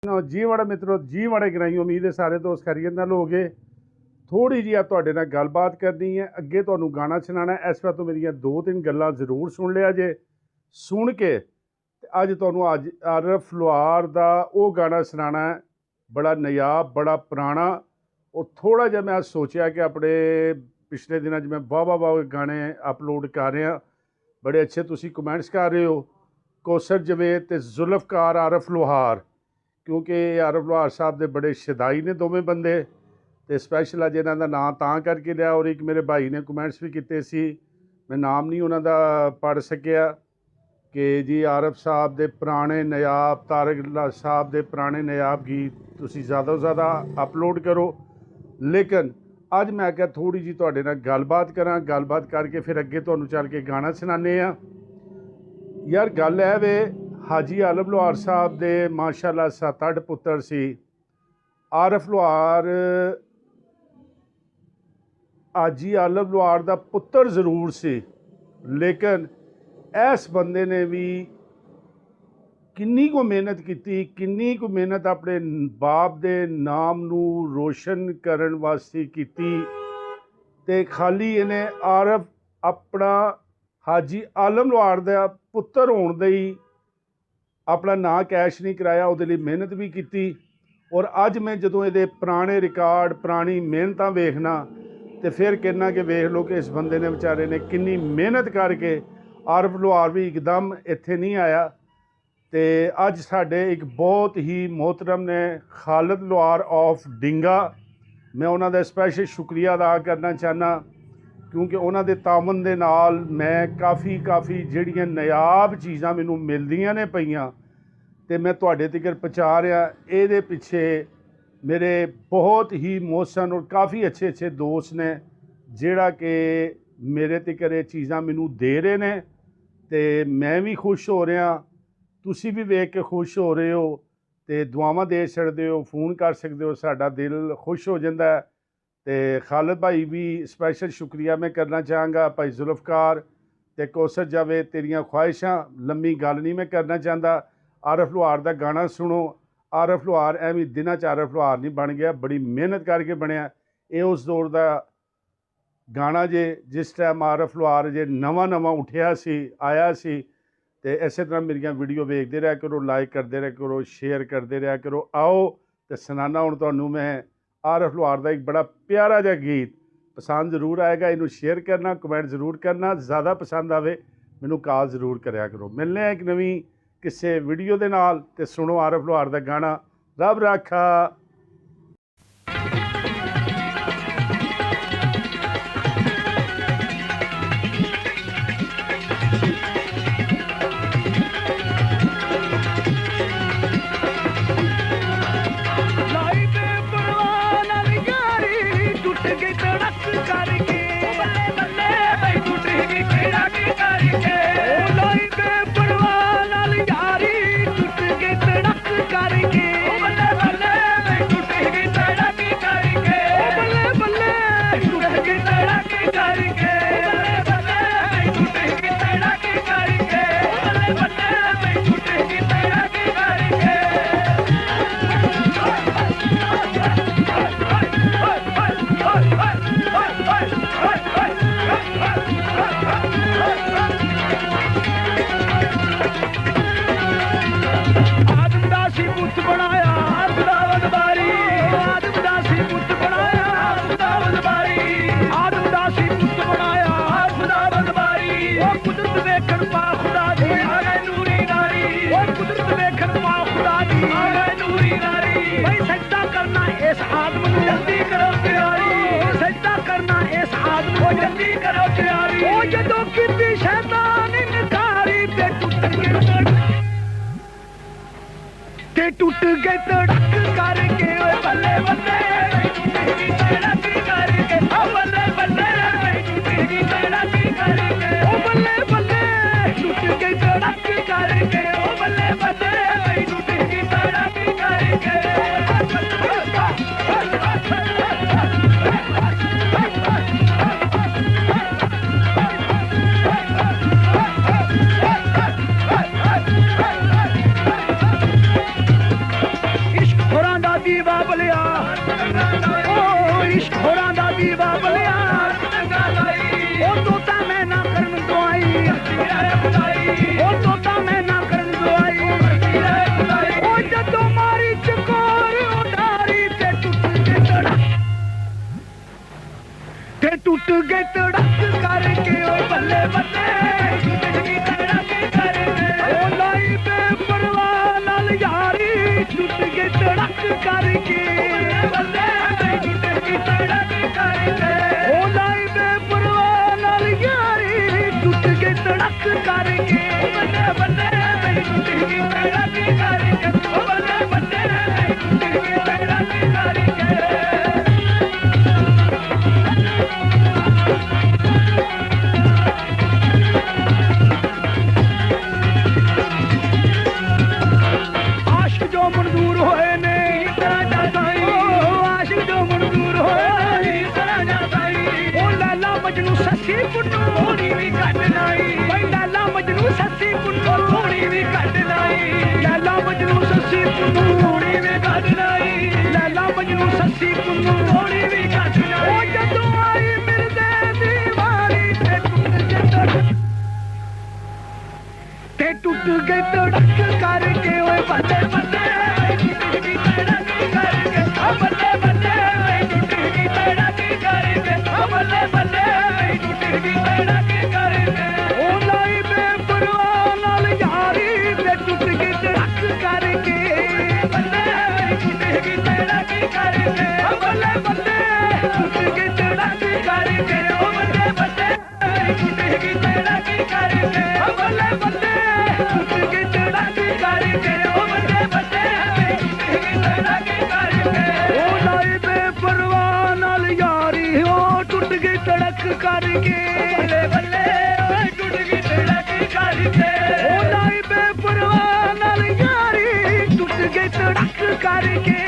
ਜੀ ਮਾੜਾ ਮਿੱਤਰੋ, ਜੀ ਮਾੜੇ ਗਰਾਈ। ਉਮੀਦ ਹੈ ਸਾਰੇ ਦੋਸਤ ਖੈਰੀਅਤ ਨਾਲ ਹੋਗੇ। ਥੋੜੀ ਜਿਹੀ ਆ ਤੁਹਾਡੇ ਨਾਲ ਗੱਲਬਾਤ ਕਰਨੀ ਹੈ, ਅੱਗੇ ਤੁਹਾਨੂੰ ਗਾਣਾ ਸੁਣਾਉਣਾ। ਇਸ ਵਾਰ ਤੋਂ ਮੇਰੀਆਂ 2-3 ਗੱਲਾਂ ਜ਼ਰੂਰ ਸੁਣ ਲਿਆ ਜੇ। ਸੁਣ ਕੇ ਅੱਜ ਤੁਹਾਨੂੰ ਅੱਜ ਆਰਫ ਲੁਹਾਰ ਦਾ ਉਹ ਗਾਣਾ ਸੁਣਾਉਣਾ ਹੈ, ਬੜਾ ਨਯਾਬ, ਬੜਾ ਪੁਰਾਣਾ। ਉਹ ਥੋੜਾ ਜਿਹਾ ਮੈਂ ਸੋਚਿਆ ਕਿ ਆਪਣੇ ਪਿਛਲੇ ਦਿਨਾਂ 'ਚ ਮੈਂ ਵਾਹ ਗਾਣੇ ਅਪਲੋਡ ਕਰ ਰਿਹਾ, ਬੜੇ ਅੱਛੇ ਤੁਸੀਂ ਕਮੈਂਟਸ ਕਰ ਰਹੇ ਹੋ। ਕੌਸਰ ਜਵੇਦ ਤੇ ਜ਼ੁਲਫਕਾਰ ਆਰਫ ਲੁਹਾਰ, ਕਿਉਂਕਿ ਆਰਫ ਲੁਹਾਰ ਸਾਹਿਬ ਦੇ ਬੜੇ ਸ਼ਦਾਈ ਨੇ ਦੋਵੇਂ ਬੰਦੇ, ਤੇ ਸਪੈਸ਼ਲ ਅੱਜ ਇਹਨਾਂ ਦਾ ਨਾਂ ਤਾਂ ਕਰਕੇ ਲਿਆ। ਔਰ ਇੱਕ ਮੇਰੇ ਭਾਈ ਨੇ ਕਮੈਂਟਸ ਵੀ ਕੀਤੇ ਸੀ, ਮੈਂ ਨਾਮ ਨਹੀਂ ਉਹਨਾਂ ਦਾ ਪੜ੍ਹ ਸਕਿਆ, ਕਿ ਜੀ ਆਰਫ ਸਾਹਿਬ ਦੇ ਪੁਰਾਣੇ ਨਯਾਬ, ਤਾਰਕ ਸਾਹਿਬ ਦੇ ਪੁਰਾਣੇ ਨਯਾਬ ਗੀਤ ਤੁਸੀਂ ਜ਼ਿਆਦਾ ਤੋਂ ਜ਼ਿਆਦਾ ਅਪਲੋਡ ਕਰੋ। ਲੇਕਿਨ ਅੱਜ ਮੈਂ ਕਿਹਾ ਥੋੜ੍ਹੀ ਜਿਹੀ ਤੁਹਾਡੇ ਨਾਲ ਗੱਲਬਾਤ ਕਰਾਂ, ਗੱਲਬਾਤ ਕਰਕੇ ਫਿਰ ਅੱਗੇ ਤੁਹਾਨੂੰ ਚੱਲ ਕੇ ਗਾਣਾ ਸੁਣਾਉਂਦੇ ਹਾਂ। ਯਾਰ ਗੱਲ ਹੈ ਵੇ, ਹਾਜੀ ਆਲਮ ਲੁਹਾਰ ਸਾਹਿਬ ਦੇ ਮਾਸ਼ਾਅੱਲਾ 7-8 ਪੁੱਤਰ ਸੀ। ਆਰਫ ਲੁਹਾਰ ਹਾਜੀ ਆਲਮ ਲੁਹਾਰ ਦਾ ਪੁੱਤਰ ਜ਼ਰੂਰ ਸੀ, ਲੇਕਿਨ ਇਸ ਬੰਦੇ ਨੇ ਵੀ ਕਿੰਨੀ ਕੁ ਮਿਹਨਤ ਕੀਤੀ, ਕਿੰਨੀ ਕੁ ਮਿਹਨਤ ਆਪਣੇ ਬਾਪ ਦੇ ਨਾਮ ਨੂੰ ਰੋਸ਼ਨ ਕਰਨ ਵਾਸਤੇ ਕੀਤੀ। ਤੇ ਖਾਲੀ ਇਹਨੇ ਆਰਫ ਆਪਣਾ ਹਾਜੀ ਆਲਮ ਲੁਹਾਰ ਦਾ ਪੁੱਤਰ ਹੋਣ ਦੇ ਹੀ ਆਪਣਾ ਨਾਂ ਕੈਸ਼ ਨਹੀਂ ਕਰਾਇਆ, ਉਹਦੇ ਲਈ ਮਿਹਨਤ ਵੀ ਕੀਤੀ। ਔਰ ਅੱਜ ਮੈਂ ਜਦੋਂ ਇਹਦੇ ਪੁਰਾਣੇ ਰਿਕਾਰਡ, ਪੁਰਾਣੀ ਮਿਹਨਤਾਂ ਵੇਖਣਾ, ਤੇ ਫਿਰ ਕਹਿਣਾ ਕਿ ਵੇਖ ਲਓ ਕਿ ਇਸ ਬੰਦੇ ਨੇ ਵਿਚਾਰੇ ਨੇ ਕਿੰਨੀ ਮਿਹਨਤ ਕਰਕੇ। ਆਰਫ ਲੁਹਾਰ ਵੀ ਇੱਕਦਮ ਇੱਥੇ ਨਹੀਂ ਆਇਆ। ਤੇ ਅੱਜ ਸਾਡੇ ਇੱਕ ਬਹੁਤ ਹੀ ਮੁਹਤਰਮ ਨੇ ਖਾਲਦ ਲੁਹਾਰ ਆਫ ਡਿੰਗਾ, ਮੈਂ ਉਹਨਾਂ ਦਾ ਸਪੈਸ਼ਲ ਸ਼ੁਕਰੀਆ ਅਦਾ ਕਰਨਾ ਚਾਹੁੰਦਾ, ਕਿਉਂਕਿ ਉਹਨਾਂ ਦੇ ਤਾਮਨ ਦੇ ਨਾਲ ਮੈਂ ਕਾਫੀ ਜਿਹੜੀਆਂ ਨਾਯਾਬ ਚੀਜ਼ਾਂ ਮੈਨੂੰ ਮਿਲਦੀਆਂ ਨੇ ਪਈਆਂ, ਤੇ ਮੈਂ ਤੁਹਾਡੇ ਤੱਕ ਪਹੁੰਚਾ ਰਿਹਾ। ਇਹਦੇ ਪਿੱਛੇ ਮੇਰੇ ਬਹੁਤ ਹੀ ਮੋਹਸਨ ਔਰ ਕਾਫੀ ਅੱਛੇ ਦੋਸਤ ਨੇ, ਜਿਹੜਾ ਕਿ ਮੇਰੇ ਤੱਕ ਇਹ ਚੀਜ਼ਾਂ ਮੈਨੂੰ ਦੇ ਰਹੇ ਨੇ, ਤੇ ਮੈਂ ਵੀ ਖੁਸ਼ ਹੋ ਰਿਹਾ, ਤੁਸੀਂ ਵੀ ਵੇਖ ਕੇ ਖੁਸ਼ ਹੋ ਰਹੇ ਹੋ, ਤੇ ਦੁਆਵਾਂ ਦੇ ਸਕਦੇ ਹੋ, ਫੋਨ ਕਰ ਸਕਦੇ ਹੋ, ਸਾਡਾ ਦਿਲ ਖੁਸ਼ ਹੋ ਜਾਂਦਾ। ਤੇ ਖਾਲਦ ਭਾਈ ਵੀ ਸਪੈਸ਼ਲ ਸ਼ੁਕਰੀਆ ਮੈਂ ਕਰਨਾ ਚਾਹਾਂਗਾ, ਭਾਈ ਜ਼ੁਲਫਕਾਰ ਤੇ ਕੌਸਰ ਜਾਵੇਦ, ਤੇਰੀਆਂ ਖੁਆਇਸ਼ਾਂ, ਲੰਮੀ ਗੱਲ ਨਹੀਂ ਮੈਂ ਕਰਨਾ ਚਾਹੁੰਦਾ। ਆਰਫ ਲੁਹਾਰ ਦਾ ਗਾਣਾ ਸੁਣੋ। ਆਰਫ ਲੁਹਾਰ ਐਵੇਂ ਦਿਨਾਂ 'ਚ ਆਰਫ ਲੁਹਾਰ ਨਹੀਂ ਬਣ ਗਿਆ, ਬੜੀ ਮਿਹਨਤ ਕਰਕੇ ਬਣਿਆ। ਇਹ ਉਸ ਦੌਰ ਦਾ ਗਾਣਾ ਜੇ ਜਿਸ ਟਾਈਮ ਆਰਫ ਲੁਹਾਰ ਜੇ ਨਵਾਂ ਉੱਠਿਆ ਸੀ, ਆਇਆ ਸੀ। ਤੇ ਇਸੇ ਤਰ੍ਹਾਂ ਮੇਰੀਆਂ ਵੀਡੀਓ ਵੇਖਦੇ ਰਿਹਾ ਕਰੋ, ਲਾਈਕ ਕਰਦੇ ਰਿਹਾ ਕਰੋ, ਸ਼ੇਅਰ ਕਰਦੇ ਰਿਹਾ ਕਰੋ। ਆਓ ਤੇ ਸੁਣਾਉਣਾ ਹੁਣ ਤੁਹਾਨੂੰ ਮੈਂ ਆਰਫ ਲੁਹਾਰ ਦਾ ਇੱਕ ਬੜਾ ਪਿਆਰਾ ਜਿਹਾ ਗੀਤ, ਪਸੰਦ ਜ਼ਰੂਰ ਆਏਗਾ। ਇਹਨੂੰ ਸ਼ੇਅਰ ਕਰਨਾ, ਕਮੈਂਟ ਜ਼ਰੂਰ ਕਰਨਾ, ਜ਼ਿਆਦਾ ਪਸੰਦ ਆਵੇ ਮੈਨੂੰ ਕਾਲ ਜ਼ਰੂਰ ਕਰਿਆ ਕਰੋ। ਮਿਲਦੇ ਹਾਂ ਇੱਕ ਨਵੀਂ ਕਿਸੇ ਵੀਡੀਓ ਦੇ ਨਾਲ, ਤੇ ਸੁਣੋ ਆਰਫ ਲੁਹਾਰ ਦਾ ਗਾਣਾ। ਰੱਬ ਰਾਖਾ। ਤੇ ਟੁੱਟ ਗਏ ਤੜਕ ਕਰਕੇ, ਓਏ ਬੱਲੇ ਬੱਲੇ ਤੜਕ ਕਰਕੇ, ਓ ਬੱਲੇ ਬੱਲੇ ਟੁੱਟ ਗਈ ਤੜਕ ਕਰਕੇ, ਓ ਬੱਲੇ ਬੱਲੇ ਟੁੱਟ ਗਈ ਤੜਕ ਕਰਕੇ, ਓ ਬੱਲੇ ਬੱਲੇ ਟੁੱਟ ਗਈ ਤੜਕ ਕਰਕੇ। ਦੀਵਾ ਬਲਿਆ ਓ ਇਸ਼ਕ ਹੋਰਾਂ ਦਾ ਦੀਵਾ ਬਲਿਆ ਉਹ ਤੋਂ ਤਾਂ ਮੈਂ ਨਾ ਕਰਨ ਦਵਾਈ ਉਹ ਤੋਂ ਤਾਂ ਮੈਂ ਨਾ ਕਰਨ ਦਵਾਈ ਉਹ ਜਦੋਂ ਮਾਰੀ ਚਕੋਰ ਉਡਾਰੀ ਤੇ ਟੁੱਟ ਗਏ ਤੜਕ ਕਰਕੇ ਓਏ ਬੱਲੇ ਬੱਲੇ ਉਹ ਲਾਈ ਬੇਪਰਵਾਹ ਨਾਲ ਯਾਰੀ ਟੁੱਟ ਗਏ ਤੜਕ ਕਰਕੇ ਬੱਲੇ ਟੁੱਟ ਗਈ ਤੜਕ ਕਰਕੇ ਉਹ ਲਾਈ ਬੇਪਰਵਾਹ ਨਾਲ ਯਾਰੀ ਟੁੱਟ ਗਏ ਤੜਕ ਕਰਕੇ ਬੱਲੇ ਬੱਲੇ ਟੁੱਟ ਗਈ ਤੜਕ ਕਰਕੇ ਬੱਲੇ ਬੱਲੇ ਟੁੱਟ ਗਈ ਤੜਕ ਕਰਕੇ ਸੱਸੀ ਪੁੰਨੂ ਥੋੜੀ ਵੀ ਘੱਟ ਨਹੀਂ ਬਈ ਲਾਲਾ ਮਜਨੂ ਸੱਸੀ ਪੁੰਨੂ ਥੋੜੀ ਵੀ ਘੱਟ ਨਹੀਂ ਲਾਲਾ ਮਜਨੂ ਸੱਸੀ ਪੁੰਨੂ ਥੋੜੀ ਵੀ ਘੱਟ ਨਹੀਂ ਲਾਲਾ ਮਜਨੂ ਸੱਸੀ ਪੁੰਨੂ ਥੋੜੀ ਵੀ ਘੱਟ ਨਹੀਂ ਉਹ ਜਦੋਂ ਆਈ ਮਿਲਦੇ ਦੀਵਾਰੀ ਤੇ ਟੁੱਟ ਗਏ ਤੜਕ ਕਰਕੇ ਓਏ ਬੱਲੇ ਬੱਲੇ ਟੁੱਟ ਗਈ ਤੜਕ ਕਰਕੇ ਆ ਬੱਲੇ ਬੱਲੇ ਟੁੱਟ ਗਈ ਤੜਕ ਕਰਕੇ ਆ ਬੱਲੇ ਬੱਲੇ ਉਹ ਲਾਈ ਬੇਪਰਵਾਹ ਨਾਲ ਯਾਰੀ ਤੇ ਟੁੱਟ ਗਈ ਤੜਕ ਕਰਕੇ ਬੱਲੇ ਟੁੱਟ ਗਈ ਤੜਕ ਕਰਕੇ ਬੱਲੇ ਬੱਲੇ ਟੁੱਟ ਗਈ ਤੜਕ ਕਰਕੇ ਉਹ ਬੱਲੇ ਬੱਲੇ ਟੁੱਟ ਗਈ ਤੜਕ ਕਰਕੇ ਬੱਲੇ ਬੱਲੇ ਟੁੱਟ ਗਈ ਤੜਕ ਕਰਕੇ ਉਹ ਬੱਲੇ ਬੱਲੇ ਟੁੱਟ ਗਈ ਤੜਕ ਕਰਕੇ ਉਹ ਲਾਈ ਬੇਪਰਵਾਹ ਨਾਲ ਯਾਰੀ ਉਹ ਟੁੱਟ ਗਈ ਤੜਕ ਕਰਕੇ ਬੱਲੇ ਬੱਲੇ ਟੁੱਟ ਗਈ ਤੜਕ ਕਰਕੇ ਉਹ ਲਾਈ ਬੇਪਰਵਾਹ ਨਾਲ ਯਾਰੀ ਟੁੱਟ ਗਈ ਤੜਕ ਕਰਕੇ